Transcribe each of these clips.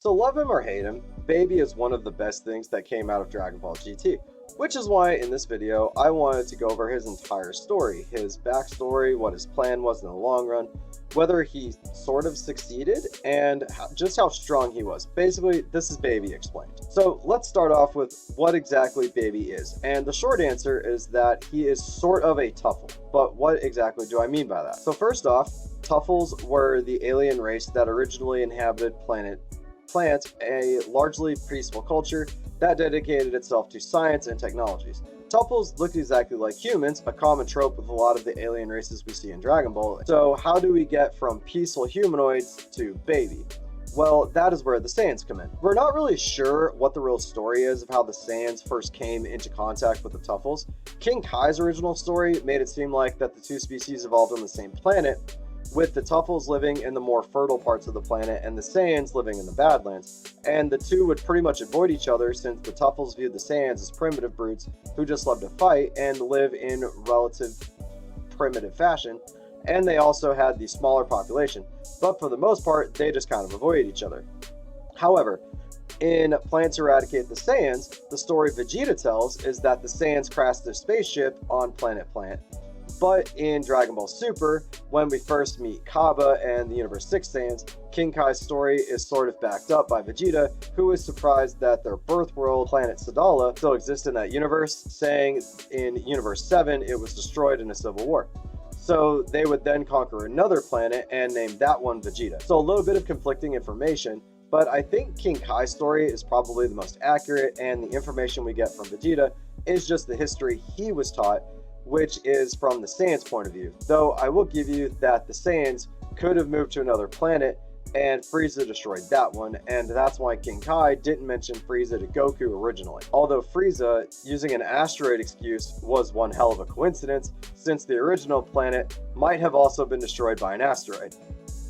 So love him or hate him, Baby is one of the best things that came out of Dragon Ball GT, which is why in this video I wanted to go over his entire story, his backstory, what his plan was in the long run, whether he sort of succeeded, and just how strong he was. Basically, this is Baby explained. So let's start off with what exactly Baby is, and the short answer is that he is sort of a Tuffle. But what exactly do I mean by that? So first off, Tuffles were the alien race that originally inhabited planet Plant, a largely peaceful culture that dedicated itself to science and technologies. Tuffles look exactly like humans, a common trope with a lot of the alien races we see in Dragon Ball. So how do we get from peaceful humanoids to Baby? Well, that is where the Saiyans come in. We're not really sure what the real story is of how the Saiyans first came into contact with the Tuffles. King Kai's original story made it seem like that the two species evolved on the same planet, with the Tuffles living in the more fertile parts of the planet and the Saiyans living in the Badlands. And the two would pretty much avoid each other since the Tuffles viewed the Saiyans as primitive brutes who just love to fight and live in relative primitive fashion. And they also had the smaller population, but for the most part, they just kind of avoided each other. However, in Plan to Eradicate the Saiyans, the story Vegeta tells is that the Saiyans crashed their spaceship on planet Plant. But in Dragon Ball Super, when we first meet Kaba and the Universe 6 Saiyans, King Kai's story is sort of backed up by Vegeta, who is surprised that their birth world, planet Sadala, still exists in that universe, saying in Universe 7 it was destroyed in a civil war. So they would then conquer another planet and name that one Vegeta. So a little bit of conflicting information, but I think King Kai's story is probably the most accurate, and the information we get from Vegeta is just the history he was taught, which is from the Saiyans' point of view. Though I will give you that the Saiyans could have moved to another planet and Frieza destroyed that one, and that's why King Kai didn't mention Frieza to Goku originally. Although Frieza using an asteroid excuse was one hell of a coincidence, since the original planet might have also been destroyed by an asteroid.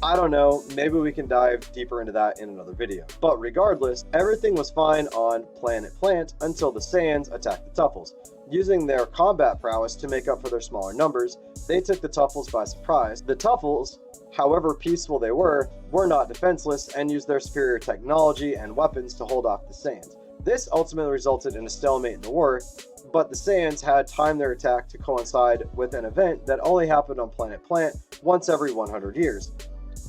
I don't know, maybe we can dive deeper into that in another video. But regardless, everything was fine on Planet Plant until the Saiyans attacked the Tuffles. Using their combat prowess to make up for their smaller numbers, they took the Tuffles by surprise. The Tuffles, however peaceful they were not defenseless and used their superior technology and weapons to hold off the Saiyans. This ultimately resulted in a stalemate in the war, but the Saiyans had timed their attack to coincide with an event that only happened on Planet Plant once every 100 years.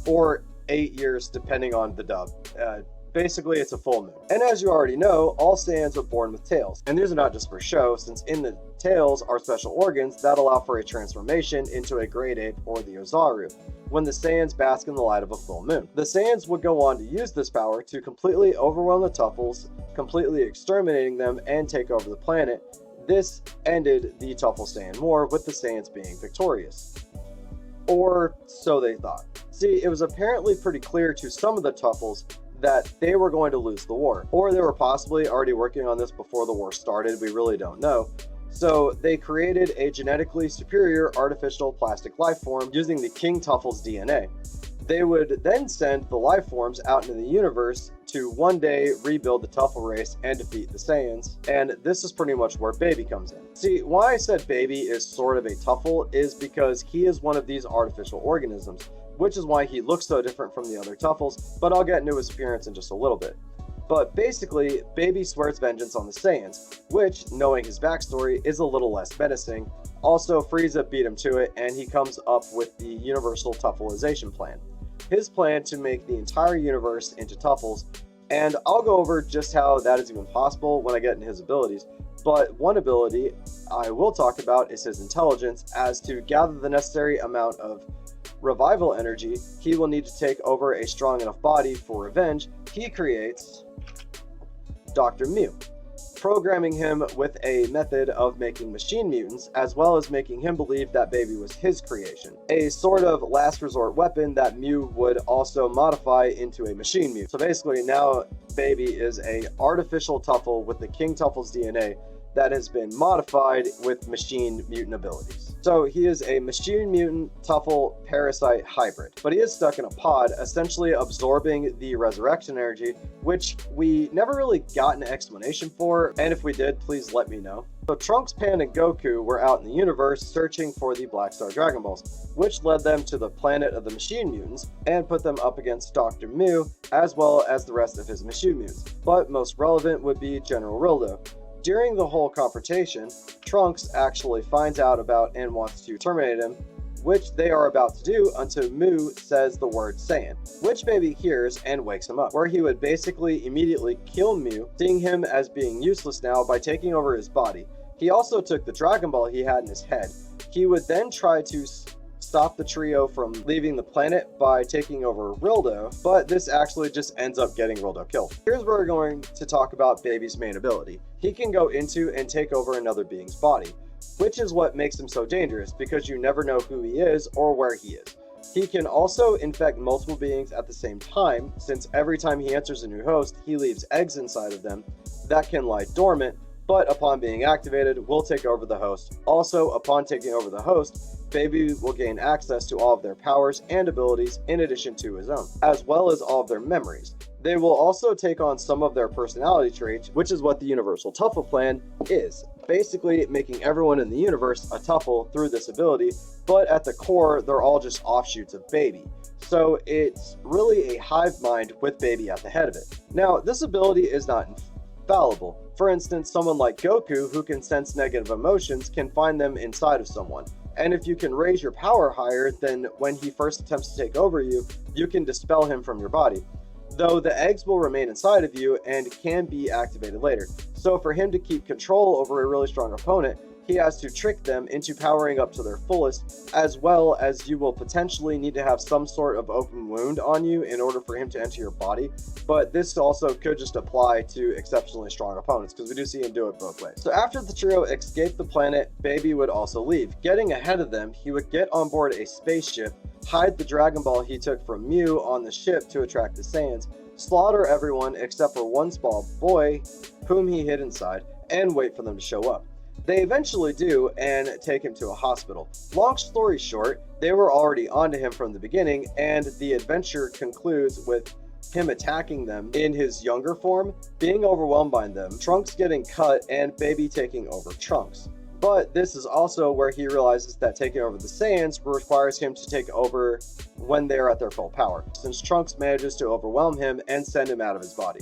Or 8 years depending on the dub. Basically, it's a full moon. And as you already know, all Saiyans are born with tails. And these are not just for show, since in the tails are special organs that allow for a transformation into a great ape or the Ozaru, when the Saiyans bask in the light of a full moon. The Saiyans would go on to use this power to completely overwhelm the Tuffles, completely exterminating them and take over the planet. This ended the Tuffle Saiyan War, with the Saiyans being victorious. Or so they thought. See, it was apparently pretty clear to some of the Tuffles that they were going to lose the war, or they were possibly already working on this before the war started, we really don't know. So they created a genetically superior artificial plastic life form using the King Tuffle's DNA. They would then send the life forms out into the universe to one day rebuild the Tuffle race and defeat the Saiyans, and this is pretty much where Baby comes in. See, why I said Baby is sort of a Tuffle is because he is one of these artificial organisms, which is why he looks so different from the other Tuffles, but I'll get into his appearance in just a little bit. But basically, Baby swears vengeance on the Saiyans, which, knowing his backstory, is a little less menacing. Also, Frieza beat him to it, and he comes up with the Universal Tuffleization plan. His plan to make the entire universe into Tuffles, and I'll go over just how that is even possible when I get into his abilities. But one ability I will talk about is his intelligence, as to gather the necessary amount of revival energy he will need to take over a strong enough body for revenge. He creates Dr. Mew, programming him with a method of making machine mutants, as well as making him believe that Baby was his creation. A sort of last resort weapon that Mew would also modify into a machine mutant. So basically now Baby is a artificial Tuffle with the King Tuffle's DNA that has been modified with machine mutant abilities. So he is a machine mutant Tuffle parasite hybrid, but he is stuck in a pod, essentially absorbing the resurrection energy, which we never really got an explanation for, and if we did, please let me know. So Trunks, Pan, and Goku were out in the universe searching for the Black Star Dragon Balls, which led them to the planet of the Machine Mutants and put them up against Dr. Mu as well as the rest of his Machine Mutants. But most relevant would be General Rildo. During the whole confrontation, Trunks actually finds out about and wants to terminate him, which they are about to do until Mu says the word Saiyan, which Baby hears and wakes him up, where he would basically immediately kill Mu, seeing him as being useless now by taking over his body. He also took the Dragon Ball he had in his head. He would then try to stop the trio from leaving the planet by taking over Rildo, but this actually just ends up getting Rildo killed. Here's where we're going to talk about Baby's main ability. He can go into and take over another being's body, which is what makes him so dangerous because you never know who he is or where he is. He can also infect multiple beings at the same time, since every time he enters a new host, he leaves eggs inside of them that can lie dormant, but upon being activated, will take over the host. Also, upon taking over the host, Baby will gain access to all of their powers and abilities in addition to his own, as well as all of their memories. They will also take on some of their personality traits, which is what the Universal Tuffle Plan is. Basically, making everyone in the universe a Tuffle through this ability, but at the core, they're all just offshoots of Baby. So it's really a hive mind with Baby at the head of it. Now, this ability is not infallible. For instance, someone like Goku, who can sense negative emotions, can find them inside of someone. And if you can raise your power higher, then when he first attempts to take over you, you can dispel him from your body. Though the eggs will remain inside of you and can be activated later. So for him to keep control over a really strong opponent, he has to trick them into powering up to their fullest, as well as you will potentially need to have some sort of open wound on you in order for him to enter your body. But this also could just apply to exceptionally strong opponents, because we do see him do it both ways. So after the trio escaped the planet, Baby would also leave. Getting ahead of them, he would get on board a spaceship, hide the Dragon Ball he took from Mu on the ship to attract the Saiyans, slaughter everyone except for one small boy whom he hid inside, and wait for them to show up. They eventually do and take him to a hospital. Long story short, they were already onto him from the beginning, and the adventure concludes with him attacking them in his younger form, being overwhelmed by them, Trunks getting cut, and Baby taking over Trunks. But this is also where he realizes that taking over the Saiyans requires him to take over when they are at their full power, since Trunks manages to overwhelm him and send him out of his body.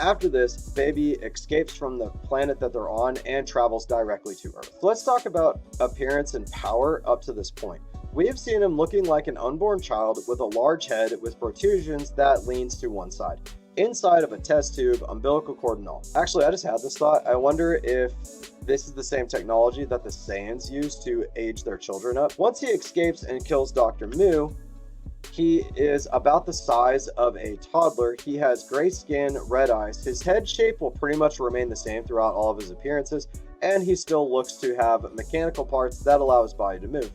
After this, Baby escapes from the planet that they're on and travels directly to Earth. So let's talk about appearance and power up to this point. We have seen him looking like an unborn child with a large head with protrusions that leans to one side, inside of a test tube, umbilical cord and all. Actually, I just had this thought. I wonder if this is the same technology that the Saiyans use to age their children up. Once he escapes and kills Dr. Mu, he is about the size of a toddler. He has gray skin, red eyes. His head shape will pretty much remain the same throughout all of his appearances, and he still looks to have mechanical parts that allow his body to move,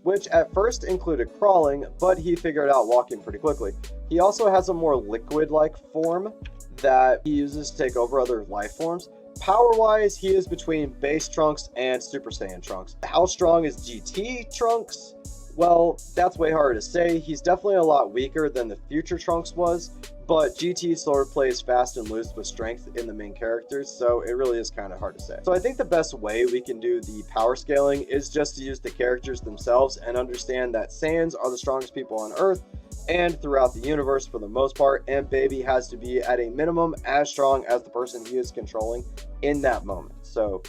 which at first included crawling, but he figured out walking pretty quickly. He also has a more liquid-like form that he uses to take over other life forms. Power-wise, he is between base Trunks and Super Saiyan Trunks. How strong is GT Trunks? Well, that's way harder to say. He's definitely a lot weaker than the future Trunks was, but GT sort of plays fast and loose with strength in the main characters, so it really is kind of hard to say. So I think the best way we can do the power scaling is just to use the characters themselves and understand that Saiyans are the strongest people on Earth and throughout the universe for the most part, and Baby has to be at a minimum as strong as the person he is controlling in that moment. So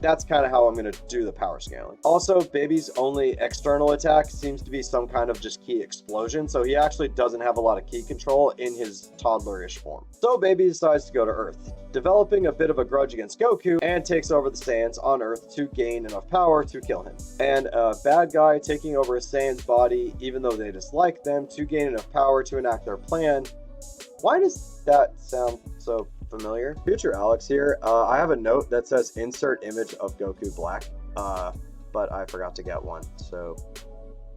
that's kind of how I'm going to do the power scaling. Also, Baby's only external attack seems to be some kind of just key explosion, so he actually doesn't have a lot of key control in his toddlerish form. So Baby decides to go to Earth, developing a bit of a grudge against Goku, and takes over the Saiyans on Earth to gain enough power to kill him. And a bad guy taking over a Saiyan's body, even though they dislike them, to gain enough power to enact their plan. Why does that sound so familiar? Future Alex here. I have a note that says insert image of Goku Black, but I forgot to get one, so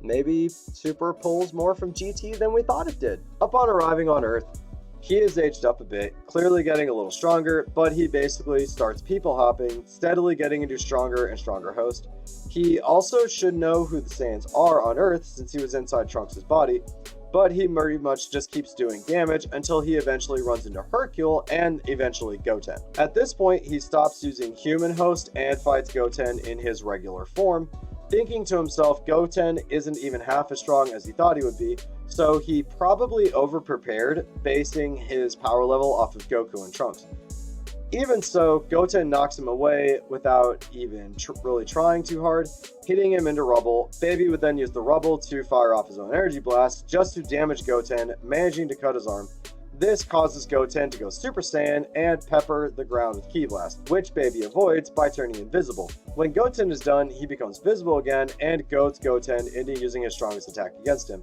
maybe Super pulls more from GT than we thought it did. Upon arriving on Earth, he is aged up a bit, clearly getting a little stronger, but he basically starts people hopping, steadily getting into stronger and stronger host. He also should know who the Saiyans are on Earth since he was inside Trunks' body, but he pretty much just keeps doing damage until he eventually runs into Hercule and eventually Goten. At this point, he stops using human host and fights Goten in his regular form, thinking to himself Goten isn't even half as strong as he thought he would be, so he probably overprepared, basing his power level off of Goku and Trunks. Even so, Goten knocks him away without even really trying too hard, hitting him into rubble. Baby would then use the rubble to fire off his own energy blast just to damage Goten, managing to cut his arm. This causes Goten to go Super Saiyan and pepper the ground with Ki Blast, which Baby avoids by turning invisible. When Goten is done, he becomes visible again and goads Goten into using his strongest attack against him.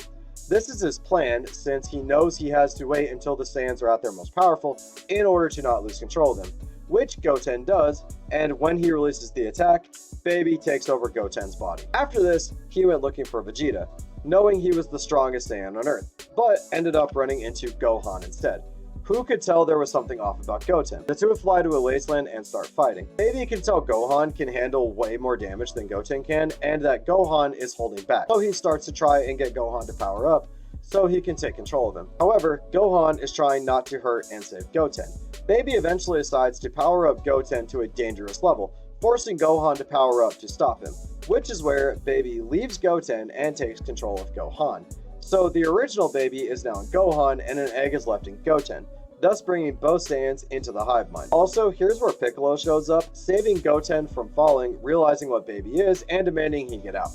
This is his plan, since he knows he has to wait until the Saiyans are at their most powerful in order to not lose control of them, which Goten does, and when he releases the attack, Baby takes over Goten's body. After this, he went looking for Vegeta, knowing he was the strongest Saiyan on Earth, but ended up running into Gohan instead. Who could tell there was something off about Goten? The two fly to a wasteland and start fighting. Baby can tell Gohan can handle way more damage than Goten can, and that Gohan is holding back. So he starts to try and get Gohan to power up, so he can take control of him. However, Gohan is trying not to hurt and save Goten. Baby eventually decides to power up Goten to a dangerous level, forcing Gohan to power up to stop him, which is where Baby leaves Goten and takes control of Gohan. So the original Baby is now in Gohan and an egg is left in Goten, thus bringing both Saiyans into the hive mind. Also, here's where Piccolo shows up, saving Goten from falling, realizing what Baby is, and demanding he get out.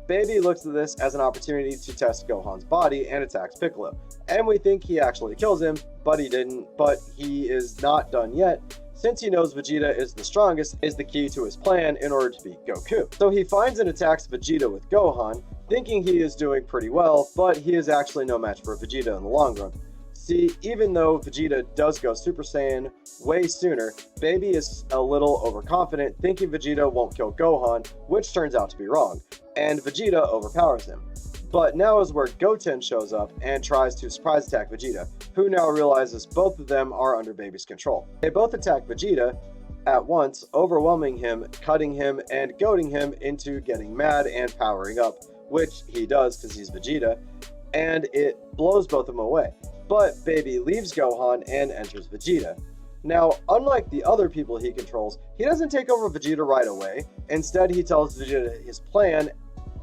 Baby looks at this as an opportunity to test Gohan's body and attacks Piccolo, and we think he actually kills him, but he didn't. But he is not done yet, since he knows Vegeta is the strongest, is the key to his plan in order to beat Goku. So he finds and attacks Vegeta with Gohan, thinking he is doing pretty well, but he is actually no match for Vegeta in the long run. See, even though Vegeta does go Super Saiyan way sooner, Baby is a little overconfident, thinking Vegeta won't kill Gohan, which turns out to be wrong, and Vegeta overpowers him. But now is where Goten shows up and tries to surprise attack Vegeta, who now realizes both of them are under Baby's control. They both attack Vegeta at once, overwhelming him, cutting him, and goading him into getting mad and powering up, which he does because he's Vegeta, and it blows both of them away. But Baby leaves Gohan and enters Vegeta. Now, unlike the other people he controls, he doesn't take over Vegeta right away. Instead, he tells Vegeta his plan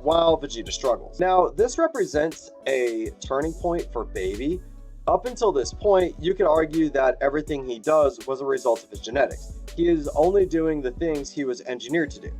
while Vegeta struggles. Now, this represents a turning point for Baby. Up until this point, you could argue that everything he does was a result of his genetics. He is only doing the things he was engineered to do.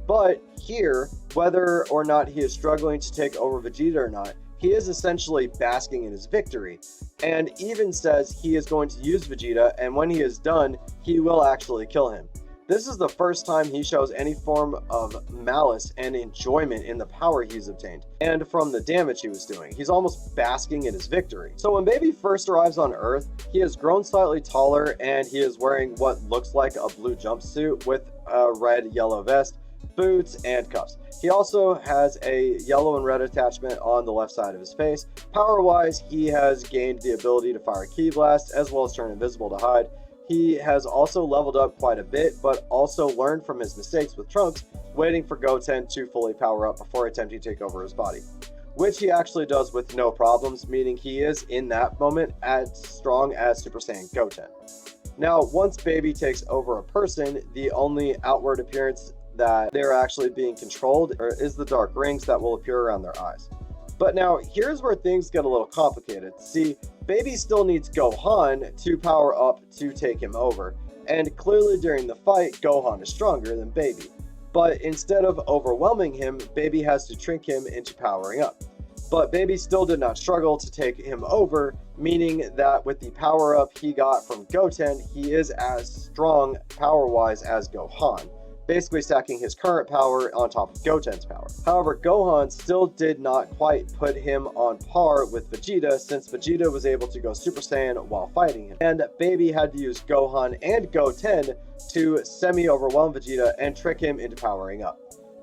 But here, whether or not he is struggling to take over Vegeta or not, he is essentially basking in his victory, and even says he is going to use Vegeta, and when he is done, he will actually kill him. This is the first time he shows any form of malice and enjoyment in the power he's obtained, and from the damage he was doing. He's almost basking in his victory. So when Baby first arrives on Earth, he has grown slightly taller, and he is wearing what looks like a blue jumpsuit with a red-yellow vest, boots, and cuffs. He also has a yellow and red attachment on the left side of his face. Power-wise, he has gained the ability to fire Ki Blast, as well as turn invisible to hide. He has also leveled up quite a bit, but also learned from his mistakes with Trunks, waiting for Goten to fully power up before attempting to take over his body, which he actually does with no problems, meaning he is, in that moment, as strong as Super Saiyan Goten. Now, once Baby takes over a person, the only outward appearance that they're actually being controlled is the dark rings that will appear around their eyes. But now, here's where things get a little complicated. See, Baby still needs Gohan to power up to take him over, and clearly during the fight, Gohan is stronger than Baby. But instead of overwhelming him, Baby has to trick him into powering up. But Baby still did not struggle to take him over, meaning that with the power up he got from Goten, he is as strong power-wise as Gohan, basically stacking his current power on top of Goten's power. However, Gohan still did not quite put him on par with Vegeta, since Vegeta was able to go Super Saiyan while fighting him, and Baby had to use Gohan and Goten to semi-overwhelm Vegeta and trick him into powering up.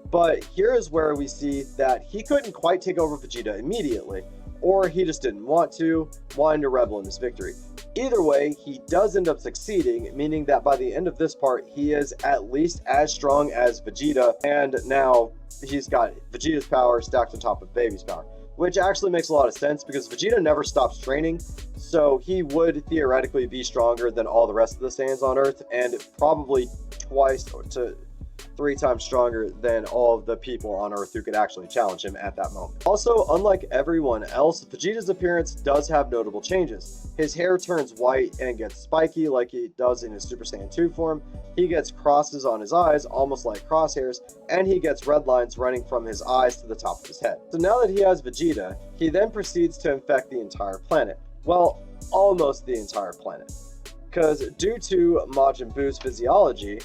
But here is where we see that he couldn't quite take over Vegeta immediately, or he just didn't want to, wanting to revel in his victory. Either way, he does end up succeeding, meaning that by the end of this part, he is at least as strong as Vegeta, and now he's got Vegeta's power stacked on top of Baby's power, which actually makes a lot of sense because Vegeta never stops training, so he would theoretically be stronger than all the rest of the Saiyans on Earth, and probably twice to 3 times stronger than all of the people on Earth who could actually challenge him at that moment. Also, unlike everyone else, Vegeta's appearance does have notable changes. His hair turns white and gets spiky like he does in his Super Saiyan 2 form. He gets crosses on his eyes, almost like crosshairs, and he gets red lines running from his eyes to the top of his head. So now that he has Vegeta, he then proceeds to infect the entire planet. Well, almost the entire planet. Because due to Majin Buu's physiology,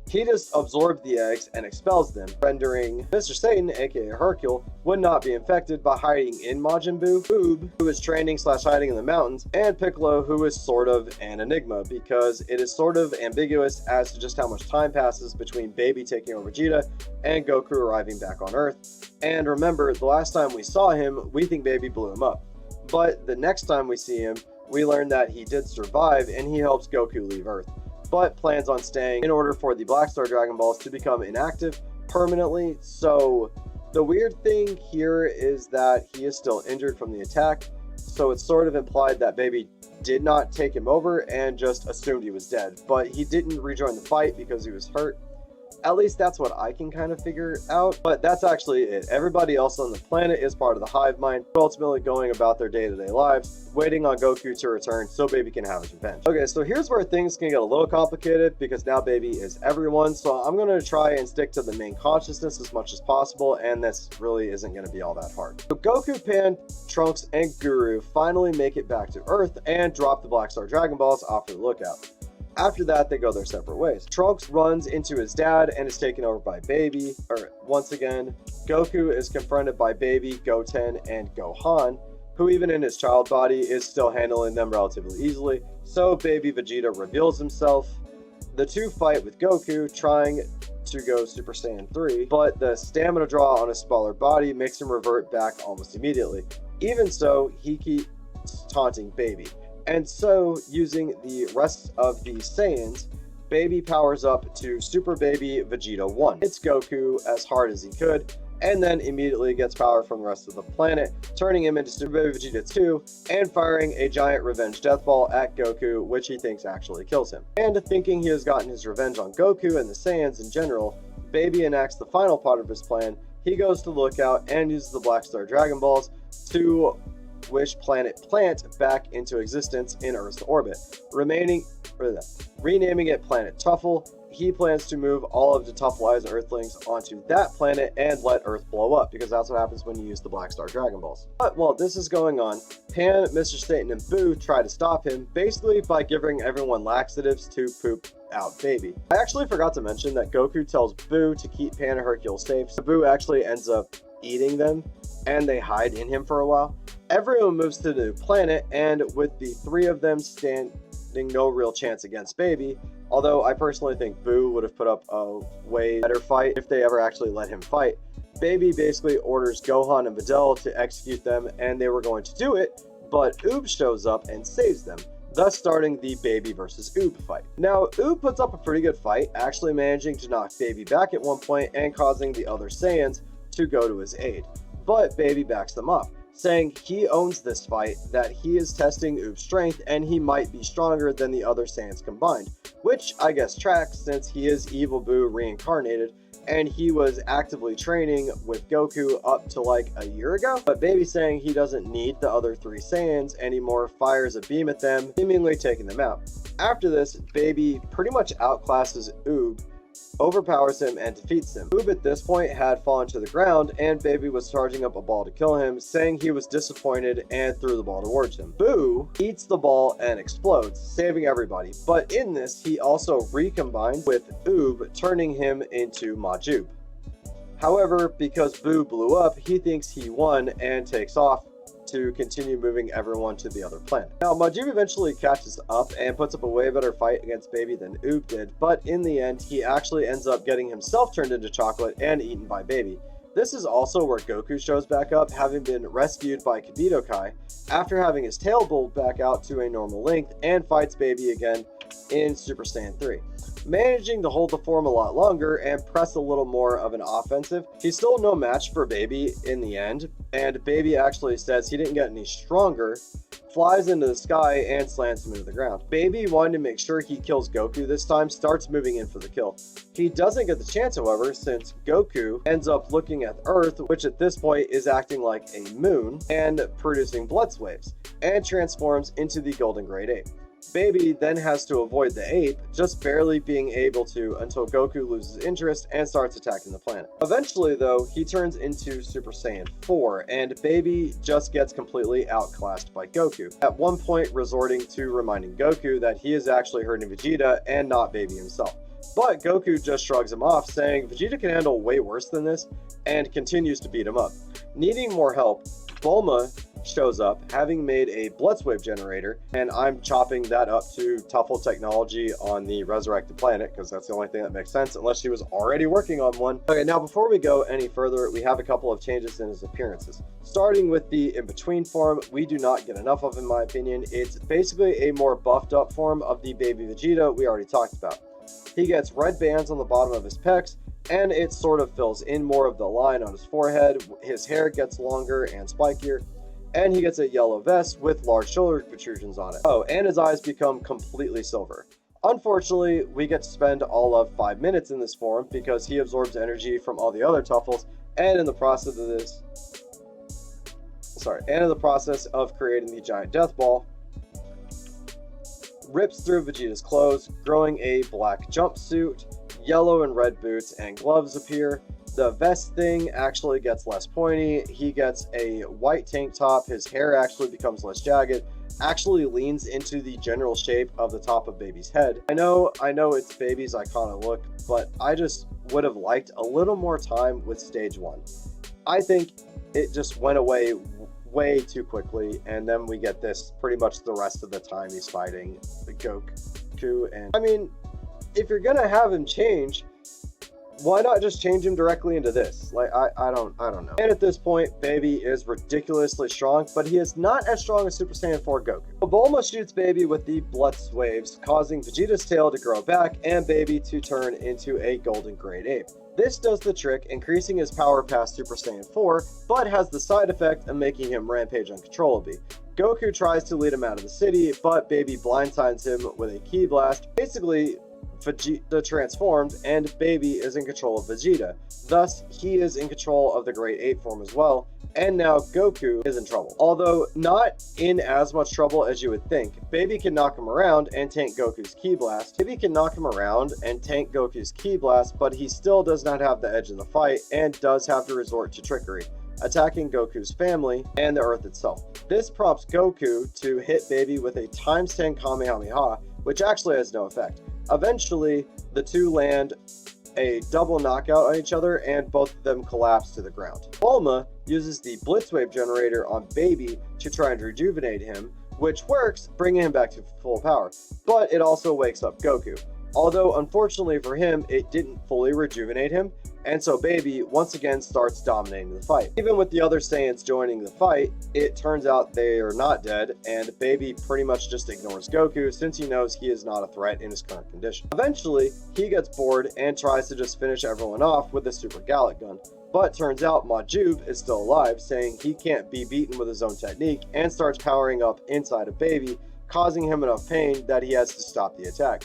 he just absorbed the eggs and expels them, rendering Mr. Satan, aka Hercule, would not be infected by hiding in Majin Buu, Oob, who is training/hiding in the mountains, and Piccolo, who is sort of an enigma because it is sort of ambiguous as to just how much time passes between Baby taking over Vegeta and Goku arriving back on Earth. And remember, the last time we saw him, we think Baby blew him up. But the next time we see him, we learn that he did survive and he helps Goku leave Earth, but plans on staying in order for the Black Star Dragon Balls to become inactive permanently. So the weird thing here is that he is still injured from the attack, so it's sort of implied that Baby did not take him over and just assumed he was dead, but he didn't rejoin the fight because he was hurt. At least that's what I can kind of figure out, but that's actually it. Everybody else on the planet is part of the hive mind, ultimately going about their day-to-day lives, waiting on Goku to return so Baby can have his revenge. Okay, so here's where things can get a little complicated because now Baby is everyone, so I'm going to try and stick to the main consciousness as much as possible, and this really isn't going to be all that hard. So Goku, Pan, Trunks, and Guru finally make it back to Earth and drop the Black Star Dragon Balls off for the lookout. After that, they go their separate ways. Trunks runs into his dad and is taken over by Baby, once again. Goku is confronted by Baby, Goten, and Gohan, who even in his child body is still handling them relatively easily, so Baby Vegeta reveals himself. The two fight with Goku, trying to go Super Saiyan 3, but the stamina draw on his smaller body makes him revert back almost immediately. Even so, he keeps taunting Baby. And so, using the rest of the Saiyans, Baby powers up to Super Baby Vegeta 1. Hits Goku as hard as he could, and then immediately gets power from the rest of the planet, turning him into Super Baby Vegeta 2, and firing a giant revenge death ball at Goku, which he thinks actually kills him. And thinking he has gotten his revenge on Goku and the Saiyans in general, Baby enacts the final part of his plan. He goes to Lookout and uses the Black Star Dragon Balls to wish Planet Plant back into existence in Earth's orbit, renaming it Planet Tuffle. He plans to move all of the Tuffleized Earthlings onto that planet and let Earth blow up, because that's what happens when you use the Black Star Dragon Balls. But while this is going on, Pan, Mr. Satan, and Buu try to stop him, basically by giving everyone laxatives to poop out Baby. I actually forgot to mention that Goku tells Buu to keep Pan and Hercule safe, so Buu actually ends up eating them, and they hide in him for a while. Everyone moves to the new planet, and with the three of them standing no real chance against Baby, although I personally think Buu would have put up a way better fight if they ever actually let him fight. Baby basically orders Gohan and Videl to execute them, and they were going to do it, but Oob shows up and saves them, thus starting the Baby versus Oob fight. Now, Oob puts up a pretty good fight, actually managing to knock Baby back at one point and causing the other Saiyans to go to his aid, but Baby backs them up, saying he owns this fight, that he is testing Oob's strength and he might be stronger than the other Saiyans combined, which I guess tracks since he is Evil Buu reincarnated and he was actively training with Goku up to like a year ago. But Baby, saying he doesn't need the other three Saiyans anymore, fires a beam at them, seemingly taking them out. After this, Baby pretty much outclasses Oob, overpowers him, and defeats him. Oob at this point had fallen to the ground, and Baby was charging up a ball to kill him, saying he was disappointed and threw the ball towards him. Buu eats the ball and explodes, saving everybody, but in this he also recombined with Oob, turning him into Majub. However, because Buu blew up, he thinks he won and takes off to continue moving everyone to the other planet. Now, Majib eventually catches up and puts up a way better fight against Baby than Oob did, but in the end, he actually ends up getting himself turned into chocolate and eaten by Baby. This is also where Goku shows back up, having been rescued by Kibito Kai after having his tail pulled back out to a normal length, and fights Baby again in Super Saiyan 3. managing to hold the form a lot longer and press a little more of an offensive. He's still no match for Baby in the end, and Baby actually says he didn't get any stronger, flies into the sky, and slams him into the ground. Baby, wanting to make sure he kills Goku this time, starts moving in for the kill. He doesn't get the chance, however, since Goku ends up looking at Earth, which at this point is acting like a moon, and producing blood waves, and transforms into the Golden Great Ape. Baby then has to avoid the ape, just barely being able to until Goku loses interest and starts attacking the planet. Eventually though, he turns into Super Saiyan 4, and Baby just gets completely outclassed by Goku, at one point resorting to reminding Goku that he is actually hurting Vegeta and not Baby himself. But Goku just shrugs him off, saying Vegeta can handle way worse than this, and continues to beat him up. Needing more help, Bulma shows up, having made a blood wave generator, and I'm chopping that up to Tuffle technology on the resurrected planet, because that's the only thing that makes sense, unless she was already working on one. Okay, now before we go any further, we have a couple of changes in his appearances. Starting with the in-between form, we do not get enough of, in my opinion. It's basically a more buffed up form of the Baby Vegeta we already talked about. He gets red bands on the bottom of his pecs, and it sort of fills in more of the line on his forehead. His hair gets longer and spikier, and he gets a yellow vest with large shoulder protrusions on it. Oh, and his eyes become completely silver. Unfortunately, we get to spend all of 5 minutes in this form because he absorbs energy from all the other Tuffles, and in the process of creating the giant death ball, rips through Vegeta's clothes, growing a black jumpsuit. Yellow and red boots and gloves appear. The vest thing actually gets less pointy. He gets a white tank top. His hair actually becomes less jagged. Actually leans into the general shape of the top of Baby's head. I know it's Baby's iconic look, but I just would have liked a little more time with stage 1. I think it just went away way too quickly, and then we get this pretty much the rest of the time he's fighting Goku. And I mean, if you're gonna have him change, why not just change him directly into this? Like, I don't know. And at this point, Baby is ridiculously strong, but he is not as strong as Super Saiyan 4 Goku. Bulma shoots Baby with the blood waves, causing Vegeta's tail to grow back and Baby to turn into a Golden Great Ape. This does the trick, increasing his power past Super Saiyan 4, but has the side effect of making him rampage uncontrollably. Goku tries to lead him out of the city, but Baby blindsides him with a ki blast. Basically, Vegeta transformed, and Baby is in control of Vegeta. Thus, he is in control of the Great Ape form as well, and now Goku is in trouble. Although not in as much trouble as you would think. Baby can knock him around and tank Goku's ki blast. Baby can knock him around and tank Goku's ki blast, but he still does not have the edge of the fight and does have to resort to trickery, attacking Goku's family and the Earth itself. This prompts Goku to hit Baby with a ×10 Kamehameha, which actually has no effect. Eventually, the two land a double knockout on each other, and both of them collapse to the ground. Bulma uses the Blitzwave generator on Baby to try and rejuvenate him, which works, bringing him back to full power, but it also wakes up Goku. Although, unfortunately for him, it didn't fully rejuvenate him, and so Baby once again starts dominating the fight. Even with the other Saiyans joining the fight, it turns out they are not dead, and Baby pretty much just ignores Goku since he knows he is not a threat in his current condition. Eventually, he gets bored and tries to just finish everyone off with a Super Gallic gun, but turns out Majub is still alive, saying he can't be beaten with his own technique, and starts powering up inside of Baby, causing him enough pain that he has to stop the attack.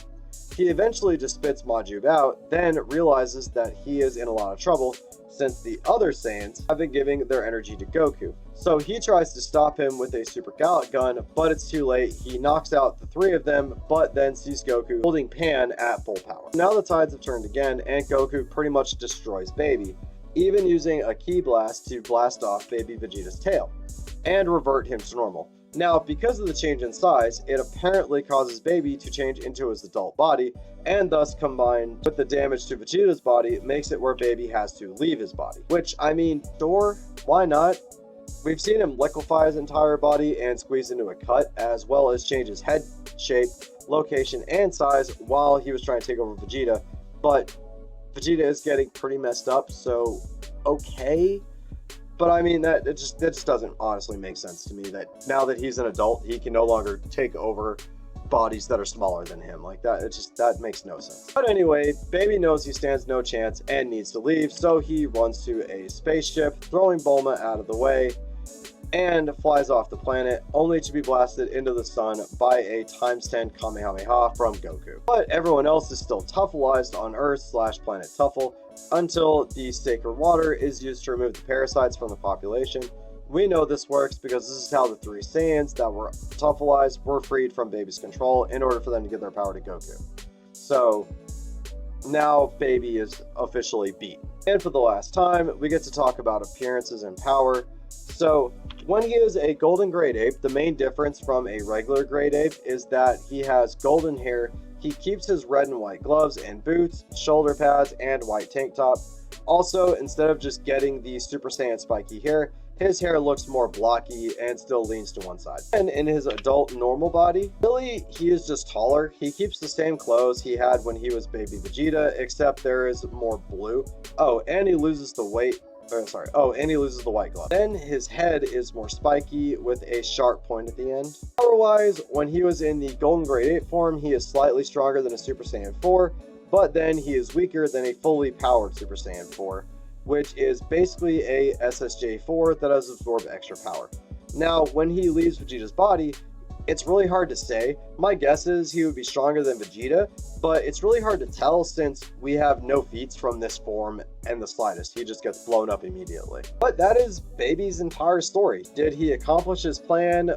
He eventually just spits Majub out, then realizes that he is in a lot of trouble since the other Saiyans have been giving their energy to Goku. So he tries to stop him with a Super Gallic gun, but it's too late. He knocks out the three of them, but then sees Goku holding Pan at full power. Now the tides have turned again, and Goku pretty much destroys Baby, even using a ki blast to blast off Baby Vegeta's tail and revert him to normal. Now, because of the change in size, it apparently causes Baby to change into his adult body, and thus combined with the damage to Vegeta's body, makes it where Baby has to leave his body. Which, I mean, sure, why not? We've seen him liquefy his entire body and squeeze into a cut, as well as change his head shape, location, and size while he was trying to take over Vegeta, but Vegeta is getting pretty messed up, so okay. But I mean, that just doesn't honestly make sense to me, that now that he's an adult, he can no longer take over bodies that are smaller than him. Like that, that makes no sense. But anyway, Baby knows he stands no chance and needs to leave, so he runs to a spaceship, throwing Bulma out of the way, and flies off the planet, only to be blasted into the sun by a ×10 Kamehameha from Goku. But everyone else is still Tuffleized on Earth / planet Tuffle, until the sacred water is used to remove the parasites from the population. We know this works because this is how the 3 Saiyans that were Tuffleized were freed from Baby's control in order for them to give their power to Goku. So now Baby is officially beaten. And for the last time, we get to talk about appearances and power. So when he is a golden great ape, the main difference from a regular great ape is that he has golden hair. He keeps his red and white gloves and boots, shoulder pads, and white tank top. Also, instead of just getting the Super Saiyan spiky hair, his hair looks more blocky and still leans to one side. And in his adult normal body, really, he is just taller. He keeps the same clothes he had when he was Baby Vegeta, except there is more blue. Oh, and he loses the weight. And he loses the white glove. Then his head is more spiky with a sharp point at the end. Power-wise, when he was in the Golden Grade 8 form, he is slightly stronger than a Super Saiyan 4, but then he is weaker than a fully powered Super Saiyan 4, which is basically a SSJ4 that has absorbed extra power. Now, when he leaves Vegeta's body, it's really hard to say. My guess is he would be stronger than Vegeta, but it's really hard to tell since we have no feats from this form and the slightest. He just gets blown up immediately. But that is Baby's entire story. Did he accomplish his plan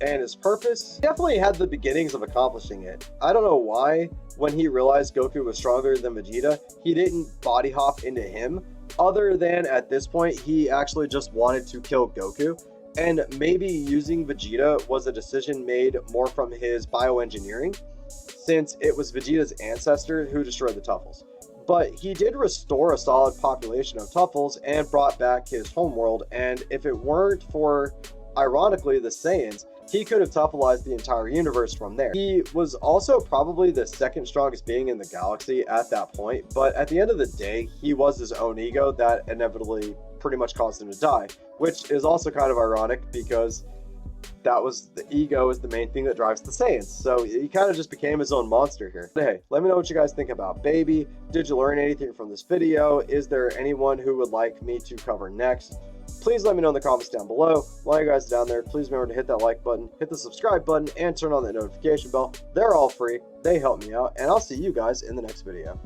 and his purpose? He definitely had the beginnings of accomplishing it. I don't know why, when he realized Goku was stronger than Vegeta, he didn't body hop into him, other than at this point, he actually just wanted to kill Goku. And maybe using Vegeta was a decision made more from his bioengineering, since it was Vegeta's ancestor who destroyed the Tuffles. But he did restore a solid population of Tuffles and brought back his homeworld, and if it weren't for, ironically, the Saiyans, he could have Tuffleized the entire universe from there. He was also probably the second strongest being in the galaxy at that point, but at the end of the day, he was his own ego that inevitably pretty much caused him to die, which is also kind of ironic because that was the ego is the main thing that drives the Saiyans. So he kind of just became his own monster here. But hey, let me know what you guys think about Baby. Did you learn anything from this video? Is there anyone who would like me to cover next? Please let me know in the comments down below. While you guys are down there, please remember to hit that like button, hit the subscribe button, and turn on that notification bell. They're all free. They help me out, and I'll see you guys in the next video.